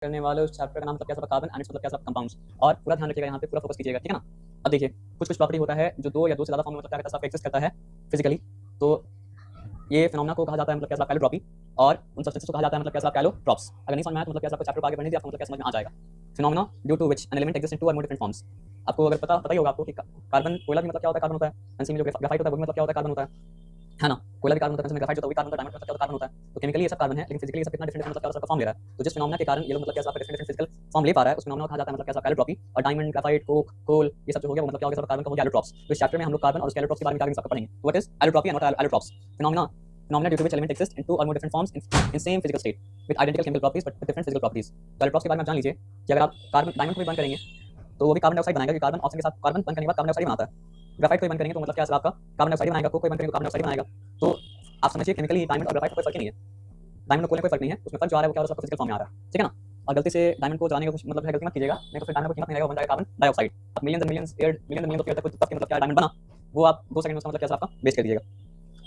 करने वाले उस चैप्टर का नाम मतलब क्या है कार्बन एंड इट्स मतलब क्या है कंपाउंड्स। और पूरा ध्यान रखिएगा, यहाँ पे पूरा फोकस कीजिएगा, ठीक है ना। अब देखिए कुछ कुछ प्रॉपर्टी होता है जो दो या दो से ज़्यादा फॉर्म में मतलब क्या कहता है एक्सिस्ट करता है फिजिकली। तो ये फिनोमेना को कहा जाता है मतलब क्या कैलोट्रॉपी, और उन सब्सटेंसेस को कहा जाता है मतलब क्या कैलोट्रॉप्स। अगर नहीं समझ में आया तो मतलब क्या आपको चैप्टर आगे बढ़ने दिया आपको मतलब क्या समझ में आ जाएगा। Phenomena due to which an element exist in two or more different forms. आपको अगर पता ही होगा आपको कि कार्बन, कोयला भी मतलब क्या होता है कार्बन होता है, पेंसिल में जो ग्राफाइट होता है वो भी मतलब क्या होता है कार्बन होता है ना। कोयला भी कार्बन होता है, पेंसिल में ग्राफाइट जो होता है वो भी कार्बन होता है, डायमंड मतलब क्या कार्बन होता है। तो केमिकली ये सब कार्बन है, लेकिन फिजिकली ये सब कितना डिफरेंट मतलब क्या फॉर्म ले रहा है। तो जिस फिनोमेना के कारण ये लोग मतलब क्या डिफरेंट डिफरेंट फिजिकल फॉर्म ले पा रहा है उस फिनोमेना को कहा जाता है मतलब क्या कैलोट्रॉपी। और डायमंड, ग्राफाइट, कोक, कोल ये सब जो हो गया वो मतलब क्या हो गया, सब कार्बन का हो गया एलोट्रॉप्स। तो इस चैप्टर में हम लोग कार्बन और उसके एलोट्रॉप्स के बारे में आगे पढ़ेंगे। What is allotropy and what are allotropes. Phenomena phenomena due to which element exists in two or more different forms in same physical state with identical chemical properties but with different physical properties। तो allotropes के बारे में आप जान लीजिए कि अगर आप कार्बन डायमंड को भी बंद करेंगे तो वो भी कार्बन डाइऑक्साइड बनाएगा, क्योंकि कार्बन ऑक्सीजन के साथ कार्बन बंद करने के बाद कार्बन डाइऑक्साइड बनाता है। ग्राफाइट को भी बंद करेंगे तो मतलब क्या आपका कार्बन डाइऑक्साइड बनाएगा, कोक को बंद करेंगे तो कार्बन डाइऑक्साइड बनाएगा। तो आप समझिए केमिकली डायमंड और ग्राफाइट का कोई फर्क ही नहीं है। डायमंड और कोयले कोई फर्क नहीं है, उसमें फर्क जो आ रहा है वो क्या हो रहा है फिजिकल फॉर्म में आ रहा है, ठीक है ना। और गलती से डायमंड को जलाने का कुछ मतलब है गलती मत कीजिएगा, नहीं तो फिर डायमंड को कीमत नहीं रहेगा, बन जाएगा कार्बन डाइऑक्साइड। अब millions and millions air millions and millions तक मतलब क्या डायमंड बना वो आप 2 सेकंड में उसका मतलब क्या आपका बेस कर दीजिएगा।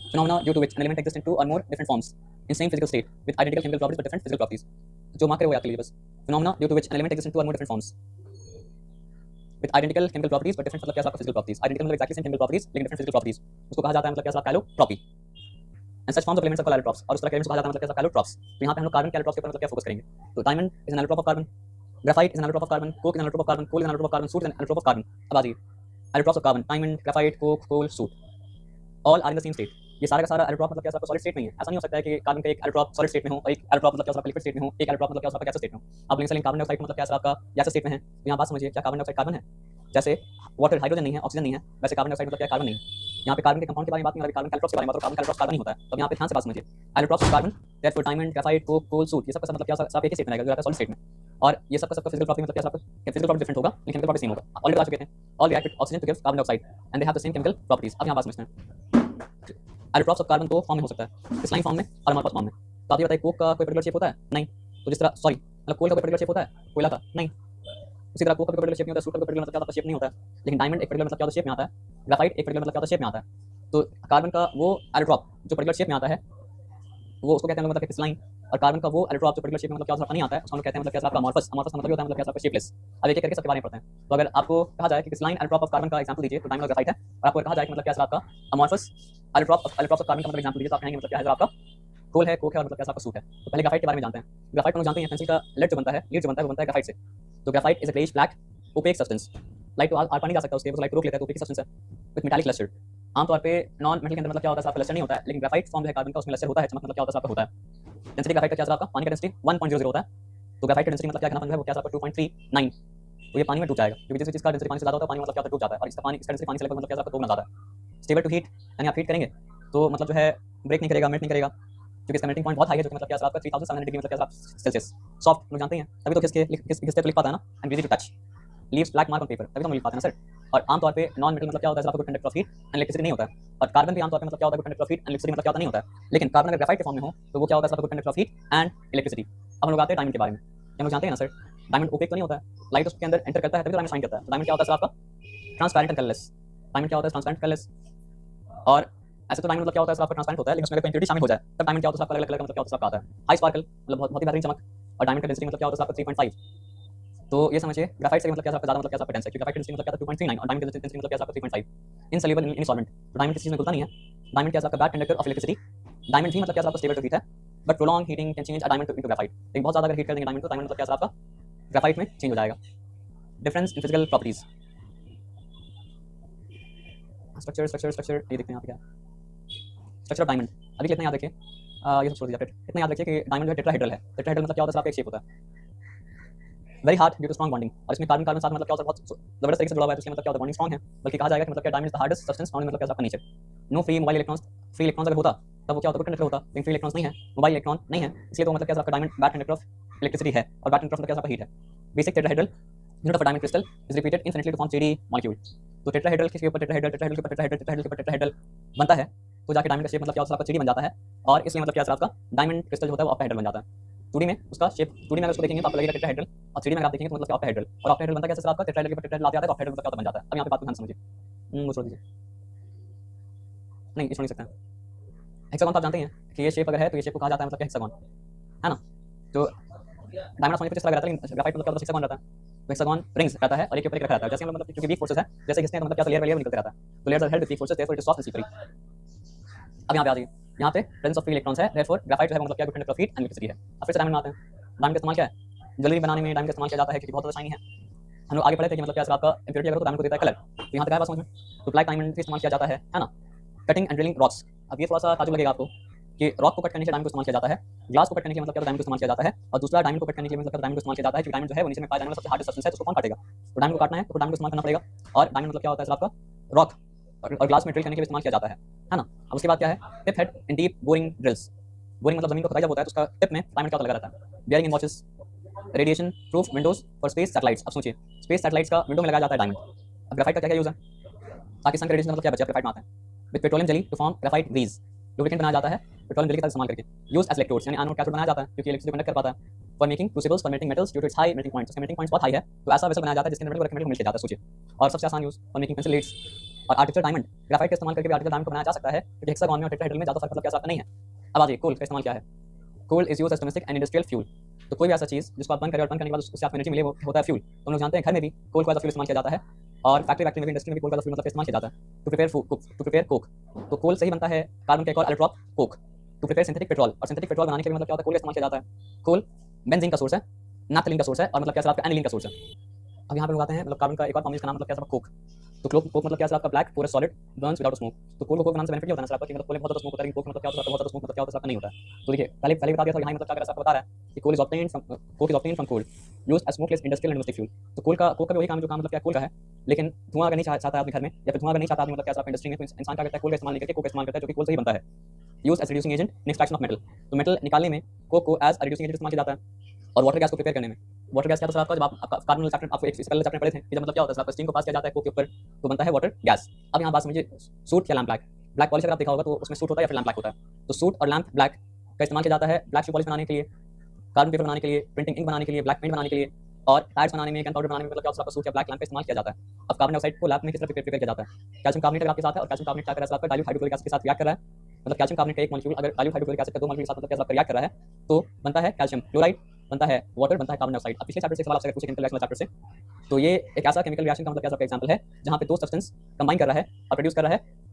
Phenomena due to which an element exists in two or more different forms in same physical state with identical chemical properties but different physical properties। जो मार्क है वो याद कर लीजिए बस। Phenomena due to which an element exists in two or more different forms with identical chemical properties but different मतलब क्या आपका physical properties। Identical मतलब exactly same chemical properties लेकिन different physical properties, उसको कहा जाता है मतलब क्या कैलोट्रॉपी। And such forms of elements are called allotropes। और उस तरह के elements को कहा जाता है मतलब क्या कैलोट्रॉप्स। तो यहाँ पे हम लोग कार्बन के allotropes के ऊपर मतलब क्या फोकस करेंगे। तो diamond is an allotrop of carbon, graphite is an allotrop of carbon, coke is an allotrop of carbon, coal is an allotrop of carbon, soot is an allotrop of carbon। अब आ जाइए allotropes of carbon, diamond, graphite, coke, coal, soot all are in the same state. ये सारा का सारा allotrope मतलब क्या आपका solid state में ही है। ऐसा नहीं हो सकता है कि कार्बन का एक एलोट्रॉप सॉलिड स्टेट में हो, एक एलोट्रॉप मतलब क्या आपका लिक्विड स्टेट में हो, एक एलोट्रॉप मतलब क्या आपका गैस स्टेट में हो। अब लिंक कार्बन डाइऑक्साइड मतलब क्या आपका गैस स्टेट में है। तो यहाँ बात समझिए, क्या कार्बन डाइऑक्साइड कार्बन है? जैसे वाटर हाइड्रोजन नहीं है, ऑक्सीजन नहीं है, वैसे कार्बन डाइऑक्साइड मतलब क्या कार्बन नहीं है। यहाँ पे कार्बन के कंपाउंड के बारे में बात नहीं हो रही, कार्बन एलोट्रॉप्स के बारे में बात हो, कार्बन एलोट्रॉप्स कार्बन नहीं होता है। तो यहाँ पे ध्यान से बात समझिए, allotropes of carbon that diamond, graphite, coke, coal, soot ये सब का मतलब क्या सब एक ही स्टेट में रहेगा जो सॉलिड स्टेट में। और ये सब का फिजिकल प्रॉपर्टी मतलब क्या सबका फिजिकल प्रॉपर्टी डिफरेंट होगा लेकिन केमिकल प्रॉपर्टी सेम होगा। ऑलरेडी बता चुके थे, all react with oxygen to give carbon dioxide and they have the same chemical properties. अब यहाँ बात समझते हैं। एलोट्रॉप्स ऑफ कार्बन दो फॉर्म में हो सकता है, क्रिस्टलाइन फॉर्म में और अमorphous फॉर्म में। तो आप ये बताइए, कोक का कोई पर्टिकुलर शेप होता है? नहीं। तो जिस तरह सॉरी मतलब कोल का कोई पर्टिकुलर शेप होता है, कोयला का? नहीं। उसी तरह कोक का कोई पर्टिकुलर शेप नहीं होता, सूट का कोई पर्टिकुलर मतलब क्या होता है शेप नहीं होता है। लेकिन डायमंड एक पर्टिकुलर मतलब क्या होता है शेप में आता है, ग्राफाइट एक पर्टिकुलर मतलब क्या होता है शेप में आता है। तो कार्बन का वो एलोट्रॉप जो पर्टिकुलर शेप में आता है वो उसको कहते हैं मतलब क्रिस्टलाइन, और कार्बन का वो एलोट्रॉप जो पर्टिकुलर शेप में मतलब क्या होता है नहीं आता है उसको हम कहते हैं मतलब क्या आपका अमorphous। अमorphous का मतलब होता है मतलब क्या आपका शेपलेस। अब एक एक करके सबके बारे में पढ़ते हैं। तो अगर आपको कहा जाए कि क्रिस्टलाइन एलोट्रॉप ऑफ कार्बन का एग्जांपल दीजिए तो डायमंड और ग्राफाइट है, और आपको कहा जाए कि मतलब क्या आपका अमorphous एलोट्रॉप ऑफ कार्बन का मतलब एग्जांपल दीजिए तो आप कहेंगे मतलब क्या है आपका कोल है, कोक है और मतलब क्या आपका सूट है। तो पहले ग्राफाइट के बारे में जानते हैं। ग्राफाइट को हम जानते हैं पेंसिल का लेड जो बनता है, लीड जो बनता है वो बनता है ग्राफाइट से। तो graphite is a greyish black opaque substance. Light तो आर पार नहीं जा सकता उसके, लाइट रोक लेता है, तो ओपेक सब्सटेंस है विद मेटालिक लस्टर। आमतौर पे नॉन मेटल के अंदर मतलब क्या होता है आपका लस्टर नहीं होता है, लेकिन ग्राफाइट फॉर्म जो है कार्बन का उसमें लस्टर होता है, चमक मतलब क्या होता है आपका होता है। डेंसिटी ग्राफाइट का क्या आपका पानी का डेंसिटी 1.00 होता है। तो ग्राफाइट का डेंसिटी मतलब क्या घनत्व है वो क्या आपका 2.39। तो ये पानी में डूब जाएगा, क्योंकि जिस चीज का डेंसिटी पानी से ज्यादा होता है पानी मतलब क्या होता है डूब जाता है, और इसका पानी इसका डेंसिटी पानी से लगभग मतलब क्या आपका 2 गुना ज्यादा है। स्टेबल टू हीट, यानी आप हीट करेंगे तो मतलब जो है ब्रेक नहीं करेगा, मेल्ट नहीं करेगा, क्योंकि इसका मेल्टिंग पॉइंट बहुत हाई है, जो कि मतलब क्या आपका 3700 डिग्री मतलब क्या सेल्सियस। सॉफ्ट लोग जानते हैं, तभी तो घिसते तो लिख पाता है ना। And easy to touch, leaves black mark on paper, तभी तो हम लिख पाते हैं ना सर। और आमतौर पे नॉन मेटल मतलब क्या होता है आपको conductor of heat and electricity नहीं होता है। और कार्बन भी आमतौर पे मतलब क्या होता है conductor of heat and electricity मतलब क्या होता नहीं होता है। लेकिन कार्बन अगर ग्राफाइट के फॉर्म में हो तो वो क्या होता है आपको conductor of heat and electricity. अब हम लोग आते हैं डायमंड के बारे में। हम लोग जानते हैं ना सर, डायमंड ओपेक तो नहीं होता है, लाइट उसके अंदर एंटर करता है तभी तो डायमंड शाइन करता है। तो डायमंड क्या होता है सर आपका ट्रांसपेरेंट एंड कलरलेस। डायमंड क्या होता है ट्रांसपेरेंट कलरलेस। और ऐसे तो डायमंड मतलब क्या होता है आपका ट्रांसपेरेंट होता है, लेकिन उसमें अगर इम्प्योरिटी शामिल हो जाए तब डायमंड क्या होता है आपका अलग अलग मतलब क्या होता है आपका आता है हाई स्पार्कल, मतलब बहुत बहुत ही बेहतरीन चमक। और डायमंड का डेंसिटी मतलब क्या होता है आपका 3.5। तो ये समझिए ग्राफाइट से मतलब क्या आपका ज्यादा मतलब क्या आपका डेंस है, क्योंकि ग्राफाइट डेंसिटी मतलब क्या था 2.39 और डायमंड की डेंसिटी मतलब क्या आपका 3.5। इनसॉल्युबल इन सॉल्वेंट, तो डायमंड किसी चीज में घुलता नहीं है। डायमंड क्या आपका bad conductor of electricity. Diamond भी मतलब क्या आपका स्टेबल टू हीट है, but prolong heating can change a diamond into graphite. लेकिन बहुत ज्यादा अगर हीट कर देंगे डायमंड तो डायमंड मतलब क्या आपका ग्राफाइट में चेंज हो जाएगा। Difference in physical properties, structure structure structure ये देखते हैं यहाँ पे क्या स्ट्रक्चर ऑफ डायमंड। अभी इतना याद रखिए, ये सब छोड़ दीजिए, इतना याद रखिए कि डायमंड जो है टेट्राहेड्रल है। टेट्राहेड्रल मतलब क्या होता है आपका एक शेप होता है very hard due to strong bonding. और इसमें कार्बन कार्बन साथ मतलब क्या होता है बहुत जबरदस्त तरीके से जुड़ा हुआ है, तो इसलिए मतलब क्या होता है बॉन्डिंग स्ट्रॉन्ग है। बल्कि कहा जाएगा कि मतलब क्या diamond is the hardest substance found मतलब क्या आपका nature. No free mobile electrons, free electrons अगर होता तब वो क्या होता कंडक्टर होता, लेकिन फ्री इलेक्ट्रॉन्स नहीं है, मोबाइल इलेक्ट्रॉन नहीं है, इसलिए तो मतलब क्या आपका diamond bad conductor of electricity है। और बैड कंडक्टर मतलब क्या आपका हीट है। Basic tetrahedral unit of diamond crystal is repeated infinitely to form 3D molecule. तो टेट्राहेड्रल किसके ऊपर टेट्राहेड्रल टेट्राहेड्रल के ऊपर टेट्राहेड्रल टेट्राहेड्रल के ऊपर टेट्राहेड्रल बनता है, तो जाके डायमंड का शेप मतलब क्या होता है आपका 3D बन जाता है। और इसलिए मतलब क्या आपका डायमंड क्रिस्टल जो होता है वो ऑक्टाहेड्रल बन जाता है। 2D में उसका शेप 2D में अगर उसको देखेंगे तो आपको लगेगा टेट्राहेड्रल, और 3D में अगर आप देखेंगे तो मतलब ऑक्टाहेड्रल। और ऑक्टाहेड्रल बनता कैसे सर आपका टेट्राहेड्रल के ऊपर टेट्राहेड्रल लाते आता है, ऑक्टाहेड्रल मतलब क्या बन जाता है। अब यहाँ पे बात को ध्यान समझिए, वो छोड़ दीजिए, नहीं ये छोड़ नहीं सकते हैं। हेक्सागोन तो आप जानते हैं कि ये शेप अगर है तो ये शेप को कहा जाता है मतलब हेक्सागोन, है ना। तो डायमंड आसमान कुछ इस तरह का रहता है, लेकिन ग्राफाइट मतलब क्या होता है, हेक्सागोन रहता है। तो हेक्सागोन रिंग्स रहता है और एक के ऊपर एक रखा रहता है। जैसे हम लोग मतलब क्योंकि वीक फोर्सेस है, जैसे घिसते हैं तो मतलब क्या लेयर बाय लेयर निकलते रहता है। तो layers are held with weak forces, therefore it is soft and slippery. अब यहाँ पे आ जाइए, यहाँ पे प्रेजेंस ऑफ फ्री इलेक्ट्रॉन्स है, देयरफॉर ग्राफाइट जो है मतलब क्या good conductor of heat and electricity है। अब फिर से डायमंड बनाते हैं। डायमंड का इस्तेमाल क्या है, ज्वेलरी बनाने में डायमंड का इस्तेमाल किया जाता है क्योंकि बहुत ज़्यादा शाइनी है। हम लोग आगे पढ़े थे कि मतलब क्या आपका इंप्योरिटी अगर तो डायमंड को देता है कलर। तो यहाँ तक आया बात समझ में। तो ब्लैक डायमंड भी इस्तेमाल किया जाता है ना। कटिंग एंड ड्रिलिंग रॉक्स, अब ये थोड़ा सा ताजुब लगेगा आपको कि रॉक को कट करने के डायमंड को इस्तेमाल किया जाता है, ग्लास को कट करने के मतलब क्या डायमंड को इस्तेमाल किया जाता है, और दूसरा डायमंड को कट करने के मतलब डायमंड को इस्तेमाल किया जाता है क्योंकि डायमंड जो है वो नीचे में पाया जाने वाला सबसे हार्डेस्ट सब्सटेंस है, तो उसको कौन काटेगा। तो डायमंड को काटना है तो डायमंड को इस्तेमाल करना पड़ेगा। और डायमंड मतलब क्या होता है आपका रॉक और ग्लास में ड्रिल करने के लिए इस्तेमाल किया जाता है ना। अब उसके बाद क्या है, tip head in deep boring drills. Boring मतलब जमीन को खुदाई जब होता है तो उसका टिप में डायमंड क्या लगा रहता है। Bearing in watches, radiation proof Windows for space satellites. अब सोचिए, स्पेस सैटेलाइट्स का विंडो में लगाया जाता है डायमंड। अब ग्राफाइट का क्या यूज है, ताकि सन का रेडिएशन मतलब क्या बचे, ग्राफाइट में आता है। With petroleum jelly to form graphite grease, lubricant बनाया जाता है पेट्रोलियम जेली का इस्तेमाल करके। यूज एज इलेक्ट्रोड्स, यानी एनोड कैथोड बनाया जाता है क्योंकि इलेक्ट्रिसिटी कंडक्ट कर पाता है। For making crucibles for melting metals due to its high melting points, उसके मेल्टिंग पॉइंट्स बहुत हाई है तो ऐसा वैसा बनाया जाता है जिसके अंदर मेटल को मिल के जाता है। सोचिए, और सबसे आसान use for making pencil leads और आर्टिफिशियल डायमंड। ग्राफाइट का इस्तेमाल करके भी आर्टिफिशियल डायमंड को बनाया जा सकता है क्योंकि हेक्सागोन में और टेट्राहेड्रल में ज्यादा फर्क मतलब क्या नहीं है। अब आ जाइए, कोल का इस्तेमाल क्या है। Coal is use as domestic and industrial fuel. तो कोई भी ऐसा चीज जिसको आप बंद करें और बंद करने के बाद उससे आपको एनर्जी मिले वो होता है फ्यूल। तो हम लोग जानते हैं घर में भी कोल का फ्यूल इस्तेमाल किया जाता है और फैक्ट्री में भी इंडस्ट्री में भी कोल का फ्यूल मतलब इस्तेमाल किया जाता है टू प्रिपेयर कोक। तो कोल से ही बनता है कार्बन का एक और allotrope coke to prepare synthetic petrol, और सिंथेटिक पेट्रोल बनाने के लिए मतलब क्या होता है, कोल का इस्तेमाल किया जाता है। कोल बेंजीन का सोर्स है, नैफ्थलीन का सोर्स है और मतलब क्या आपका एनिलीन का सोर्स है। अब यहाँ पे लोग आते हैं मतलब कार्बन का एक और फॉर्मूला का नाम मतलब क्या है कोक। तो कोक मतलब क्या है आपका black porous solid burns without smoke. तो कोल को कोक बनाने से बेनिफिट ये होता है आपका कि मतलब कोल में बहुत ज़्यादा स्मोक होता है, कोक मतलब क्या होता है बहुत ज़्यादा स्मोक मतलब क्या होता है आपका नहीं होता है। तो देखिए पहले बता दिया था, यहाँ मतलब क्या आपको बता रहा है कि coal is obtained from coke is obtained from coal used as smokeless industrial and domestic fuel. तो कोक का भी वही काम जो काम मतलब क्या कोल का है, लेकिन धुआं अगर नहीं चाहता है अपने घर में या फिर धुआं अगर नहीं चाहता मतलब क्या आप इंडस्ट्री में, तो इंसान क्या करता है कोल का इस्तेमाल नहीं करके कोक का इस्तेमाल करता है जो कि कोल से ही बनता है। Use as reducing agent in extraction of metal. तो मेटल निकालने में कोक को एज रिड्यूसिंग एजेंट इस्तेमाल किया जाता है। और वाटर गैस को प्रिपेयर करने में, वाटर गैस क्या होता है आपका, जब आप कार्बन चैप्टर आपको एक पहले चैप्टर पढ़े थे कि जब मतलब क्या होता है आपका स्टीम को पास किया जाता है कोक के ऊपर तो बनता है वाटर गैस। अब यहाँ बात समझिए, सूट या लैम्प ब्लैक। ब्लैक पॉलिश अगर आप देखा होगा तो उसमें सूट होता है या फिर लैम्प ब्लैक होता है। तो सूट और लैम्प ब्लैक का इस्तेमाल किया जाता है ब्लैक शू पॉलिश बनाने के लिए, कार्बन पेपर बनाने के लिए, प्रिंटिंग इंक बनाने के लिए, ब्लैक पेंट बनाने के लिए और टायर्स बनाने में, गन पाउडर बनाने में मतलब क्या होता है आपका सूट या ब्लैक लैम्प का इस्तेमाल किया जाता है। अब कार्बन डाइऑक्साइड को लैब में किस तरह प्रिपेयर किया जाता है, कैल्शियम कार्बोनेट आपके साथ है और कैल्शियम कार्बोनेट क्या कर रहा है आपका डाइल्यूट हाइड्रोक्लोरिक एसिड के साथ रिएक्ट कर रहा है। मतलब कैल्शियम कार्बोनेट का एक मॉलिक्यूल अगर डाइल्यूट हाइड्रोक्लोरिक एसिड का दो मॉलिक्यूल के साथ मतलब क्या रिएक्ट कर रहा है तो बनता है कैल्शियम क्लोराइड, बनता है वाटर, बनता है कार्बन डाइऑक्साइड। अब पिछले चैप्टर से सवाल आपसे पूछे केमिकल रिएक्शन चैप्टर से, तो ये एक ऐसा केमिकल रिएक्शन का मतलब क्या एग्जांपल है जहां पे दो सब्सटेंस कंबाइन कर रहा है और प्रोड्यूस कर रहा है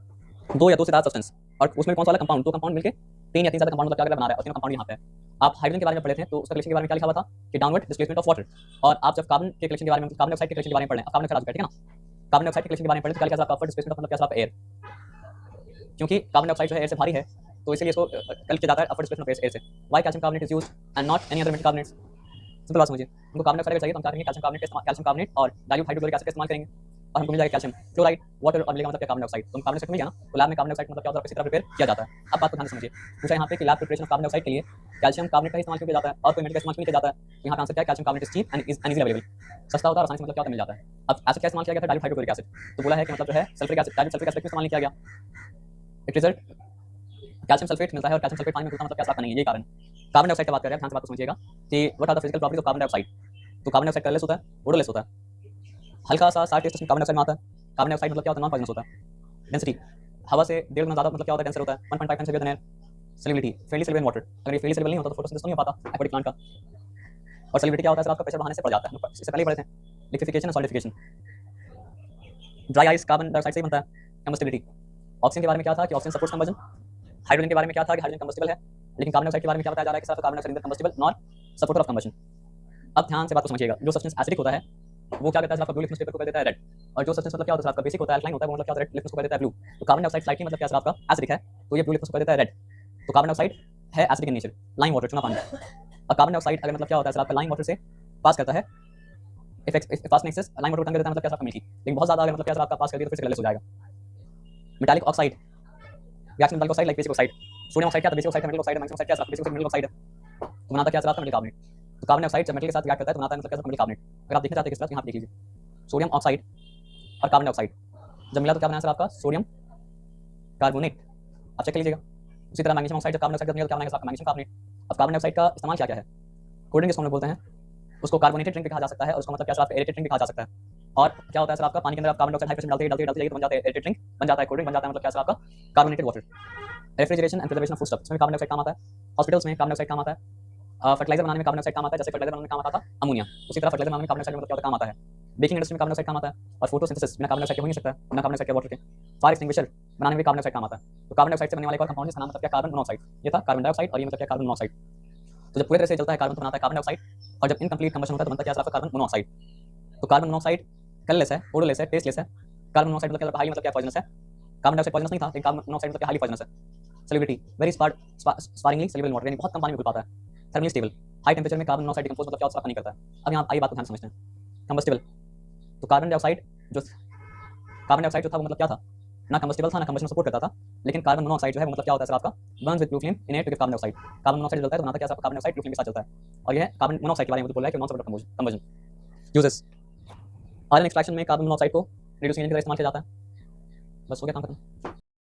दो या दो से ज्यादा सब्सटेंस, और उसमें कौन सा वाला कंपाउंड, दो कंपाउंड मिलके तीन या तीन से ज्यादा कंपाउंड मतलब क्या बना रहा है और तीनों कंपाउंड यहाँ पे है। आप हाइड्रोजन के बारे में पढ़े थे तो उसका कलेक्शन के बारे में क्या लिखा हुआ था कि डाउनवर्ड डिस्प्लेसमेंट ऑफ वाटर, और आप जब कार्बन के कलेक्शन के बारे में, कार्बन डाइऑक्साइड के कलेक्शन के बारे में पढ़े, कार्बन डाइऑक्साइड ठीक है ना, कार्बन डाइऑक्साइड के कलेक्शन के बारे में पढ़े तो क्या लिखा था आपका डिस्प्लेसमेंट ऑफ मतलब क्या आपका एयर, क्योंकि कार्बन डाइऑक्साइड जो है एयर से भारी है तो इसलिए इसको कल किया जाता है अपर डिस्प्लेसमेंट ऑफ एयर से। Why calcium carbonate is used and not any other metal carbonates. Simple बात समझिए, उनको कार्बन डाइऑक्साइड चाहिए तो हम क्या करेंगे, कैल्शियम कार्बोनेट का इस्तेमाल, कैल्शियम कार्बोनेट और डाइल्यूट हाइड्रोक्लोरिक एसिड का इस्तेमाल करेंगे और हमको मिल जाएगा कैल्शियम क्लोराइड वाटर और मिलेगा मतलब क्या कार्बन डाइऑक्साइड। तो कार्बन डाइऑक्साइड मिल गया ना, तो लैब में कार्बन डाइऑक्साइड मतलब क्या होता है किसी तरह प्रिपेयर किया जाता है। अब बात को ध्यान से समझिए, पूछा यहाँ पे कि lab preparation of carbon dioxide के लिए कैल्शियम कार्बोनेट का इस्तेमाल क्यों किया जाता है और कोई मेटल का इस्तेमाल क्यों किया जाता है। यहाँ पे आंसर क्या है, calcium carbonate is cheap and is easily available, सस्ता होता है और आसानी से मतलब क्या मिल जाता है। अब एसिड क्या इस्तेमाल किया गया था, डाइल्यूट हाइड्रोक्लोरिक एसिड। तो बोला है कि मतलब जो है sulphuric acid, dilute sulphuric acid क्यों इस्तेमाल नहीं किया गया, इट रिजल्ट कैल्शियम सल्फेट मिलता है और कैल्शियम सल्फेट पानी में घुलता मतलब क्या नहीं है, यही कारण। कार्बन डाइऑक्साइड की बात कर रहे हैं, ध्यान से बात को समझिएगा कि what are the physical properties of carbon dioxide. तो कार्बन डाइऑक्साइड कलरलेस होता है, ओडोरलेस होता है, हल्का सा सार टेस्ट कार्बन डाइऑक्साइड में आता है। कार्बन डाइऑक्साइड मतलब क्या होता है, नॉन पॉइजनस होता है। डेंसिटी हवा से 1.5 गुना ज्यादा मतलब क्या होता है, डेंसर होता है, 1.5 times heavier than air. Solubility friendly soluble in water, अगर ये फ्रेंडली सॉल्युबल नहीं होता तो फोटोसिंथेसिस नहीं हो पाता एक्वाटिक प्लांट का। और सॉल्युबिलिटी क्या होता है सर, आपका प्रेशर बढ़ाने से बढ़ जाता है, इससे पहले ही पढ़े थे, लिक्विफिकेशन और solidification. Dry ice carbon dioxide से ही बनता है। कंबस्टिबिलिटी, ऑक्सीजन के बारे में क्या था कि ऑक्सीजन सपोर्ट्स कंबशन, हाइड्रोजन के बारे में क्या था कि हाइड्रोजन कंबस्टिबल है, लेकिन कार्बन डाइऑक्साइड के बारे में क्या बताया जा रहा है कि sir carbon dioxide combustible not supporter of combustion. अब ध्यान से बात को समझिएगा, जो सब्सटेंस एसिडिक होता है वो क्या करता है, आपका ब्लू लिटमस पेपर को कर देता है रेड, और जो सब्सटेंस मतलब क्या होता है आपका बेसिक होता है, अल्कलाइन होता है, वो मतलब क्या रेड लिटमस को कर देता है ब्लू। तो कार्बन डाइऑक्साइड स्लाइटली मतलब क्या है आपका एसिडिक है तो ये ब्लू लिटमस को कर देता है रेड। तो कार्बन डाइऑक्साइड है acidic in nature, lime water, चुना पानी। और कार्बन डाइऑक्साइड अगर मतलब क्या होता है आपका लाइम वाटर से पास करता है, if pass nexus lime water उठा देता है मतलब क्या आपका मिल्की, लेकिन बहुत ज्यादा अगर मतलब क्या आपका पास कर दिया तो फिर से कलरलेस हो जाएगा। Metallic oxide, reaction metallic oxide like basic oxide. Sodium oxide क्या था, बेसिक ऑक्साइड है, मेटल ऑक्साइड है, मैग्नीशियम ऑक्साइड क्या है, बेसिक ऑक्साइड मेटल ऑक्साइड है, तो बनाता क्या है आपका मेटल कार्बोनेट। तो कार्बन डाइऑक्साइड जब मेटल के साथ रिएक्ट करता है तो बनाता है मतलब क्या मेटल कार्बोनेट। अगर आप देखना चाहते हैं किस तरह, यहाँ पे देख लीजिए, सोडियम ऑक्साइड और कार्बन डाइऑक्साइड जब मिला तो क्या बना सर आपका सोडियम कार्बोनेट। आप चेक कर लीजिएगा। उसी तरह मैग्नीशियम ऑक्साइड जब कार्बन डाइऑक्साइड मिला तो क्या बनेगा आपका मैग्नीशियम कार्बोनेट। अब कार्बन डाइऑक्साइड का इस्तेमाल क्या क्या है, कोल्ड ड्रिंक जिसको हम लोग बोलते हैं उसको कार्बोनेटेड ड्रिंक भी कहा जा सकता है, और उसको मतलब क्या सर आपका एरेटेड ड्रिंक भी कहा जा सकता है। और क्या होता है सर आपका पानी के अंदर आप कार्बन डाइऑक्साइड हाइड्रोजन डालते जाइए तो बन जाता है एरेटेड ड्रिंक, बन जाता है कोल्ड ड्रिंक, बन जाता है मतलब क्या सर आपका carbonated water. Refrigeration and preservation of food stuff, इसमें कार्बन डाइऑक्साइड काम आता है। हॉस्पिटल्स में कार्बन डाइऑक्साइड काम आता है। फर्टिलाइजर बनाने में कार्बन डाइऑक्साइड काम आता है, जैसे फर्टिलाइजर बनाने में काम आता था अमोनिया, उसी तरह फर्टिलाइजर बनाने में कार्बन डाइऑक्साइड मतलब क्या होता है, काम आता है। बेकिंग इंडस्ट्री में कार्बन डाइऑक्साइड काम आता है, और फोटोसिंथेसिस बिना कार्बन डाइऑक्साइड के हो नहीं सकता, बिना कार्बन डाइऑक्साइड के वाटर के। फायर एक्सटिंग्विशर बनाने में कार्बन डाइऑक्साइड काम आता है। तो कार्बन डाइऑक्साइड से बनने वाले एक और कंपाउंड जिसका नाम मतलब क्या, कार्बन मोनोऑक्साइड। ये था कार्बन डाइऑक्साइड, और ये मतलब क्या, कार्बन मोनोऑक्साइड। तो जब पूरे तरह से जलता है कार्बन तो बनाता है कार्बन डाइऑक्साइड, और जब इनकम्प्लीट कंबशन होता है तो बनता क्या, कार्बन मोनोऑक्साइड। तो कार्बन मोनोऑक्साइड कलरलेस है, ओडोरलेस है, टेस्टलेस है। कार्बन मोनोऑक्साइड मतलब क्या, हाईली मतलब क्या, पॉइजनस है। कार्बन डाइऑक्साइड पॉइजनस नहीं था, लेकिन कार्बन मोनोऑक्साइड मतलब क्या, हाईली पॉइजनस है। Solubility very sparingly soluble water, यानी बहुत कम पानी में घुल पाता है। थर्मली स्टेबल, हाई टेंपरेचर में कार्बन मोनोऑक्साइड डिकम्पोज मतलब क्या होता है, नहीं करता है। अब यहाँ आइए बात को ध्यान से समझते हैं। कंबस्टिबल, तो कार्बन डाइऑक्साइड जो था वो मतलब क्या था, ना कंबस्टिबल था, ना कंबशन सपोर्ट करता था। लेकिन कार्बन मोनोऑक्साइड जो है वो मतलब क्या होता है सर आपका, burns with blue flame in it to give carbon dioxide. Carbon monoxide जलता है तो बनाता क्या, कार्बन डाइऑक्साइड ब्लू फ्लेम के साथ जलता है। और यह कार्बन मोनोऑक्साइड के बारे में बोल रहा है कि non support combustion. Uses, iron extraction में कार्बन मोनोऑक्साइड को रिड्यूसिंग एजेंट की तरह इस्तेमाल किया जाता है। बस हो गया काम खत्म।